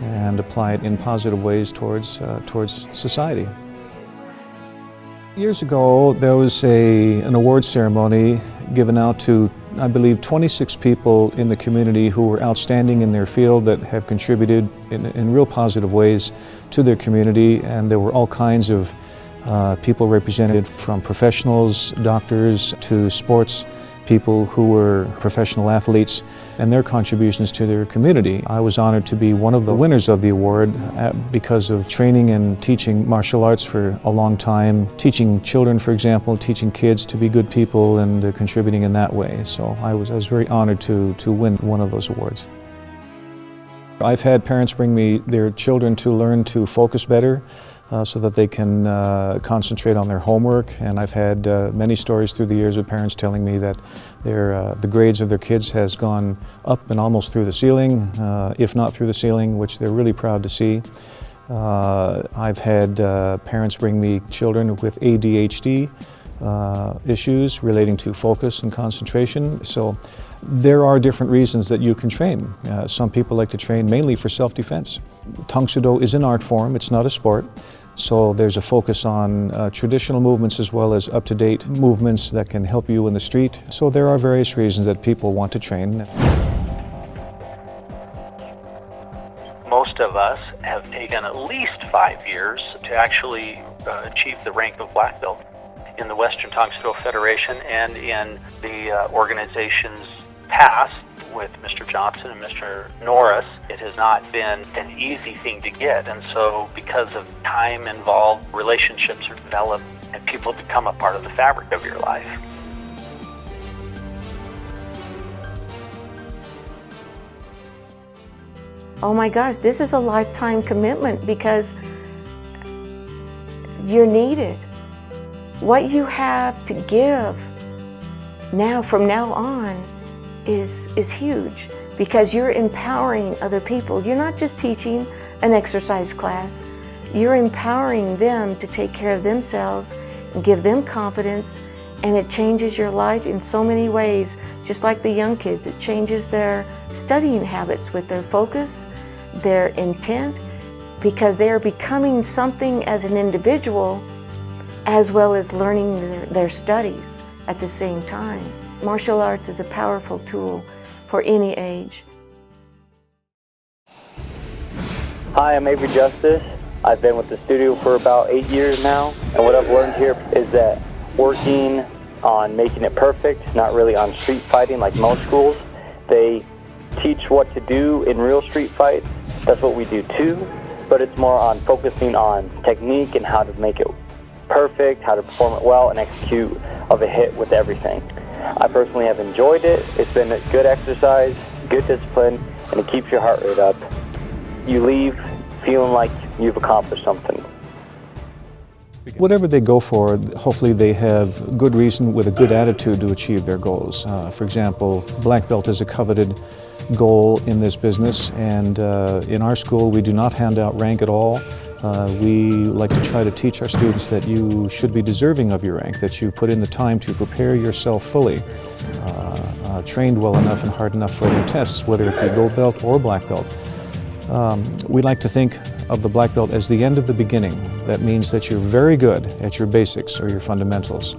Speaker 2: and apply it in positive ways towards society. Years ago, there was an award ceremony given out to, I believe, 26 people in the community who were outstanding in their field that have contributed in real positive ways to their community, and there were all kinds of people represented, from professionals, doctors, to sports people who were professional athletes, and their contributions to their community. I was honored to be one of the winners of the award because of training and teaching martial arts for a long time, teaching children, for example, teaching kids to be good people and contributing in that way. So I was very honored to win one of those awards. I've had parents bring me their children to learn to focus better, so that they can concentrate on their homework. And I've had many stories through the years of parents telling me that the grades of their kids has gone up and almost through the ceiling, if not through the ceiling, which they're really proud to see. I've had parents bring me children with ADHD issues relating to focus and concentration. So there are different reasons that you can train. Some people like to train mainly for self-defense. Tong sudo is an art form, it's not a sport. So there's a focus on traditional movements as well as up-to-date movements that can help you in the street. So there are various reasons that people want to train.
Speaker 5: Most of us have taken at least 5 years to actually achieve the rank of black belt in the Western Tong Sudo Federation and in the organization's past. with Mr. Johnson and Mr. Norris, it has not been an easy thing to get. And so because of time involved, relationships are developed and people become a part of the fabric of your life.
Speaker 8: Oh my gosh, this is a lifetime commitment because you're needed. What you have to give now, from now on, is huge because you're empowering other people. You're not just teaching an exercise class, you're empowering them to take care of themselves and give them confidence, and it changes your life in so many ways. Just like the young kids, it changes their studying habits with their focus, their intent, because they are becoming something as an individual as well as learning their studies at the same time. Martial arts is a powerful tool for any age.
Speaker 15: Hi, I'm Avery Justice. I've been with the studio for about 8 years now, and what I've learned here is that working on making it perfect, not really on street fighting like most schools. They teach what to do in real street fights. That's what we do too, but it's more on focusing on technique and how to make it perfect, how to perform it well, and execute of a hit with everything. I personally have enjoyed it. It's been a good exercise, good discipline, and it keeps your heart rate up. You leave feeling like you've accomplished something.
Speaker 2: Whatever they go for, hopefully they have good reason with a good attitude to achieve their goals. For example, black belt is a coveted goal in this business, and in our school we do not hand out rank at all. We like to try to teach our students that you should be deserving of your rank, that you put in the time to prepare yourself fully, trained well enough and hard enough for your tests, whether it be gold belt or black belt. We like to think of the black belt as the end of the beginning. That means that you're very good at your basics or your fundamentals.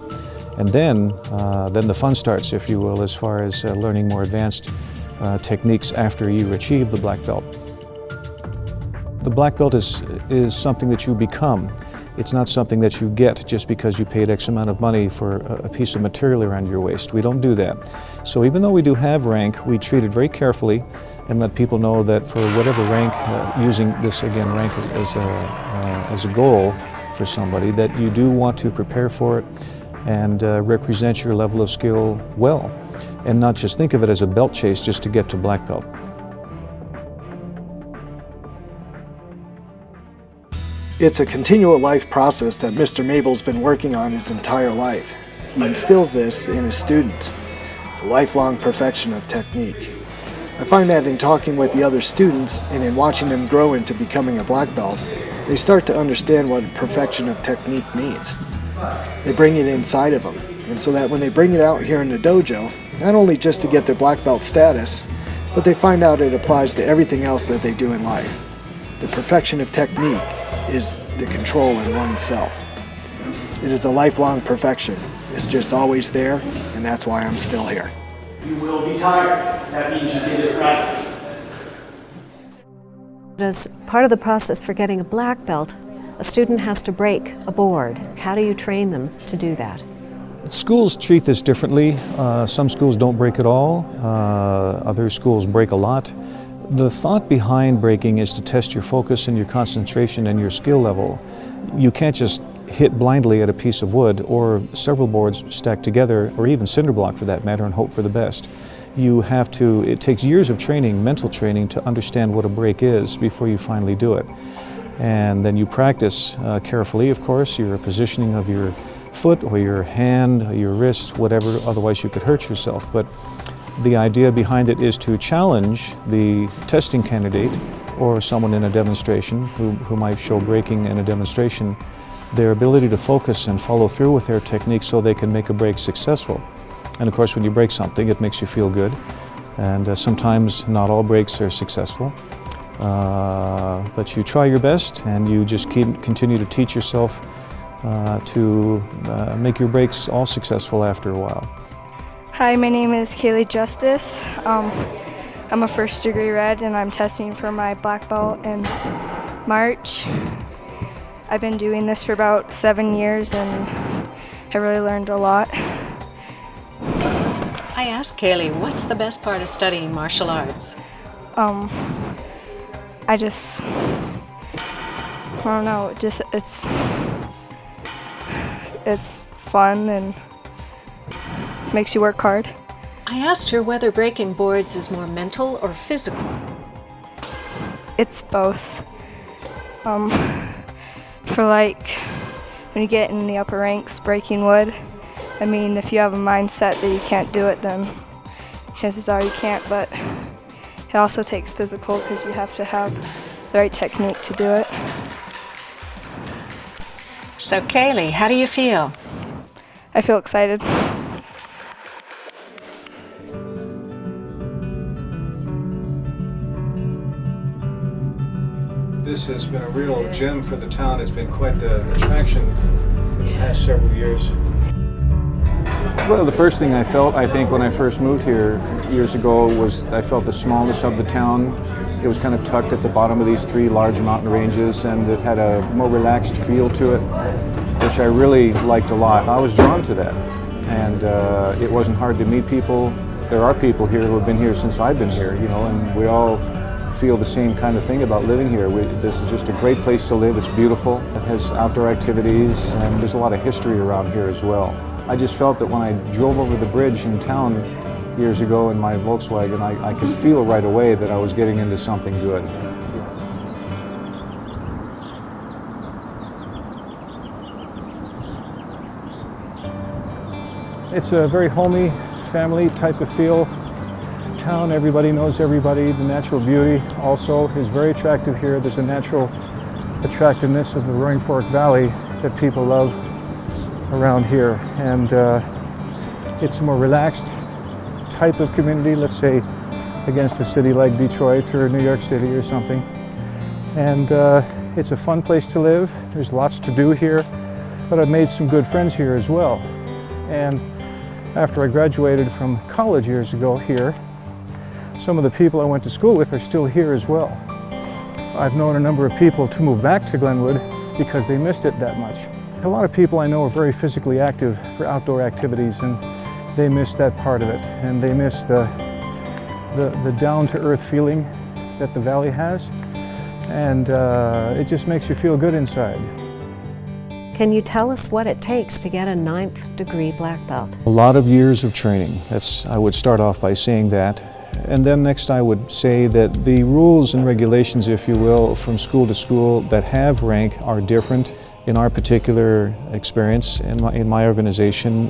Speaker 2: And then the fun starts, if you will, as far as learning more advanced techniques after you achieve the black belt. The black belt is something that you become. It's not something that you get just because you paid X amount of money for a piece of material around your waist. We don't do that. So even though we do have rank, we treat it very carefully and let people know that for whatever rank, using this again, rank as a goal for somebody, that you do want to prepare for it and represent your level of skill well, and not just think of it as a belt chase just to get to black belt.
Speaker 6: It's a continual life process that Mr. Mabel's been working on his entire life. He instills this in his students, the lifelong perfection of technique. I find that in talking with the other students and in watching them grow into becoming a black belt, they start to understand what perfection of technique means. They bring it inside of them, and so that when they bring it out here in the dojo, not only just to get their black belt status, but they find out it applies to everything else that they do in life. The perfection of technique is the control in oneself. It is a lifelong perfection. It's just always there, and that's why I'm still here.
Speaker 16: You will be tired. That means you did it right.
Speaker 1: As part of the process for getting a black belt, a student has to break a board. How do you train them to do that?
Speaker 2: Schools treat this differently. Some schools don't break at all. Other schools break a lot. The thought behind breaking is to test your focus and your concentration and your skill level. You can't just hit blindly at a piece of wood or several boards stacked together, or even cinder block for that matter, and hope for the best. You have to, it takes years of training, mental training, to understand what a break is before you finally do it. And then you practice carefully, of course, your positioning of your foot or your hand, or your wrist, whatever, otherwise you could hurt yourself. But the idea behind it is to challenge the testing candidate or someone in a demonstration who might show breaking in a demonstration, their ability to focus and follow through with their technique so they can make a break successful. And of course, when you break something, it makes you feel good. And sometimes not all breaks are successful. But you try your best, and you just continue to teach yourself to make your breaks all successful after a while.
Speaker 17: Hi, my name is Kaylee Justice. I'm a first degree red, and I'm testing for my black belt in March. I've been doing this for about 7 years, and I really learned a lot.
Speaker 1: I asked Kaylee, what's the best part of studying martial arts?
Speaker 17: I don't know, it's fun and makes you work hard.
Speaker 1: I asked her whether breaking boards is more mental or physical.
Speaker 17: It's both. For like, when you get in the upper ranks breaking wood, I mean, if you have a mindset that you can't do it, then chances are you can't, but it also takes physical because you have to have the right technique to do it.
Speaker 1: So Kaylee, how do you feel?
Speaker 17: I feel excited.
Speaker 2: This has been a real gem for the town. It's been quite the attraction in the past several years. Well, the first thing I felt, I think, when I first moved here years ago was I felt the smallness of the town. It was kind of tucked at the bottom of these 3 large mountain ranges, and it had a more relaxed feel to it, which I really liked a lot. I was drawn to that, and it wasn't hard to meet people. There are people here who have been here since I've been here, you know, and we all feel the same kind of thing about living here. This is just a great place to live. It's beautiful. It has outdoor activities, and there's a lot of history around here as well. I just felt that when I drove over the bridge in town years ago in my Volkswagen, I could feel right away that I was getting into something good. It's a very homey, family type of feel town. Everybody knows everybody. The natural beauty also is very attractive here. There's a natural attractiveness of the Roaring Fork Valley that people love around here, and it's a more relaxed type of community, let's say against a city like Detroit or New York City or something. And it's a fun place to live. There's lots to do here, but I've made some good friends here as well. And after I graduated from college years ago here, some of the people I went to school with are still here as well. I've known a number of people to move back to Glenwood because they missed it that much. A lot of people I know are very physically active for outdoor activities, and they miss that part of it, and they miss the down-to-earth feeling that the valley has, and it just makes you feel good inside.
Speaker 1: Can you tell us what it takes to get a 9th degree black belt?
Speaker 2: A lot of years of training. I would start off by saying that. And then next I would say that the rules and regulations, if you will, from school to school that have rank are different. In our particular experience, in my organization,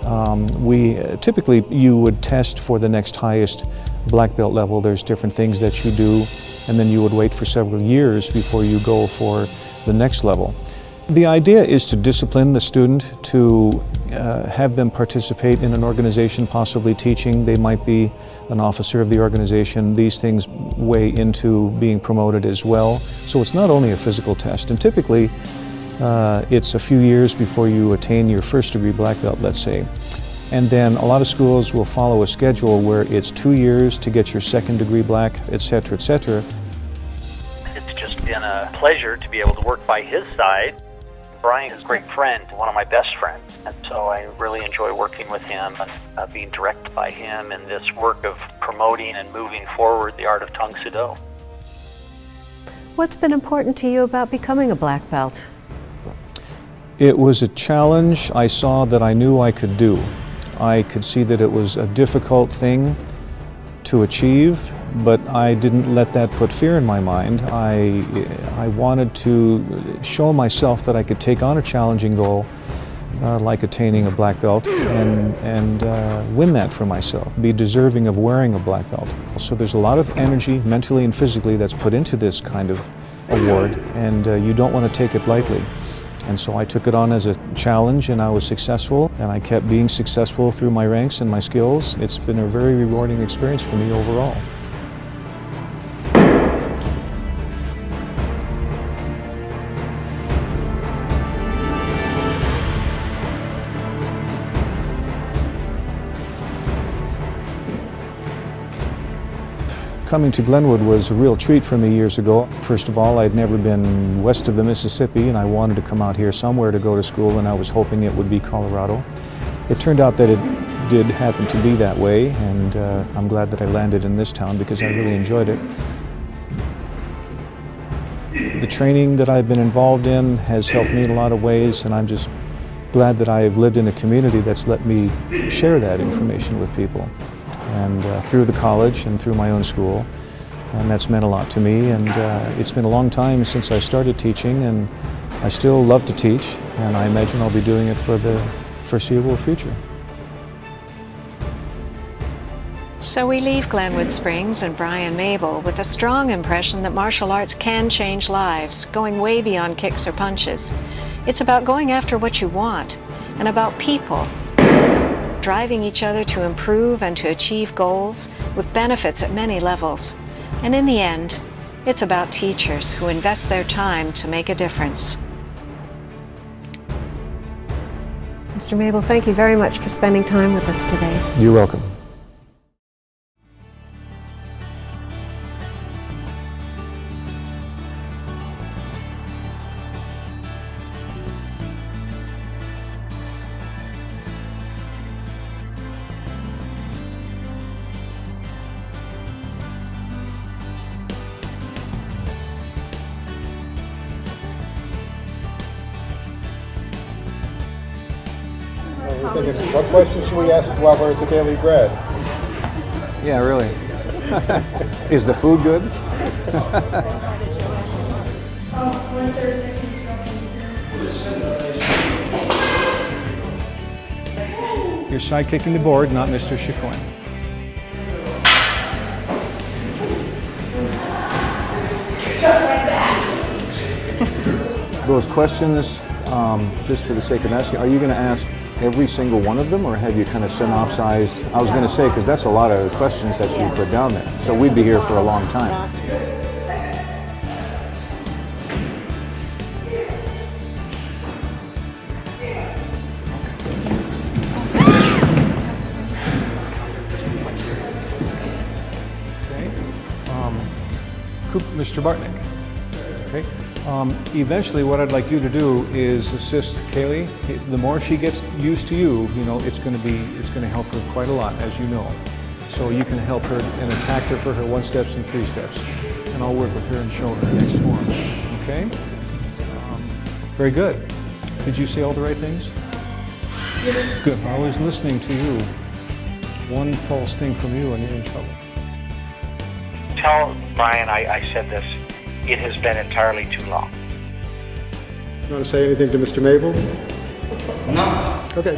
Speaker 2: typically you would test for the next highest black belt level. There's different things that you do, and then you would wait for several years before you go for the next level. The idea is to discipline the student, to have them participate in an organization, possibly teaching. They might be an officer of the organization. These things weigh into being promoted as well. So it's not only a physical test, and typically it's a few years before you attain your 1st degree black belt, let's say. And then a lot of schools will follow a schedule where it's 2 years to get your 2nd degree black, etc., etc.
Speaker 5: It's just been a pleasure to be able to work by his side. Brian is a great friend, one of my best friends, and so I really enjoy working with him and being directed by him in this work of promoting and moving forward the art of Tong sudo.
Speaker 1: What's been important to you about becoming a black belt?
Speaker 2: It was a challenge I saw that I knew I could do. I could see that it was a difficult thing to achieve, but I didn't let that put fear in my mind. I wanted to show myself that I could take on a challenging goal, like attaining a black belt, and win that for myself, be deserving of wearing a black belt. So there's a lot of energy, mentally and physically, that's put into this kind of award, and you don't want to take it lightly. And so I took it on as a challenge, and I was successful, and I kept being successful through my ranks and my skills. It's been a very rewarding experience for me overall. Coming to Glenwood was a real treat for me years ago. First of all, I'd never been west of the Mississippi, and I wanted to come out here somewhere to go to school, and I was hoping it would be Colorado. It turned out that it did happen to be that way, and I'm glad that I landed in this town because I really enjoyed it. The training that I've been involved in has helped me in a lot of ways, and I'm just glad that I've lived in a community that's let me share that information with people. And through the college and through my own school, and that's meant a lot to me. And it's been a long time since I started teaching, and I still love to teach, and I imagine I'll be doing it for the foreseeable future.
Speaker 1: So we leave Glenwood Springs and Brian Mable with a strong impression that martial arts can change lives, going way beyond kicks or punches. It's about going after what you want, and about people, driving each other to improve and to achieve goals with benefits at many levels. And in the end, it's about teachers who invest their time to make a difference.
Speaker 18: Mr. Mable, thank you very much for spending time with us today.
Speaker 2: You're welcome.
Speaker 19: What questions should we ask while we're at the Daily Bread?
Speaker 2: Yeah, really. Is the food good? You're sidekicking the board, not Mr. Chicoine.
Speaker 20: Just like that.
Speaker 2: Those questions, just for the sake of asking, are you going to ask every single one of them, or have you kind of synopsized? I was going to say, because that's a lot of questions that you put down there. So we'd be here for a long time. Mr. Bartnick. Okay. Eventually, what I'd like you to do is assist Kaylee. The more she gets used to you, it's going to help her quite a lot, as you know. So you can help her and attack her for her 1 steps and 3 steps, and I'll work with her and show her next form. Okay. Very good. Did you say all the right things? Yes. Good. I was listening to you. One false thing from you, and you're in trouble.
Speaker 4: Tell Brian I said this. It has been entirely too long.
Speaker 19: You want to say anything to Mr. Mable?
Speaker 13: No.
Speaker 19: Okay.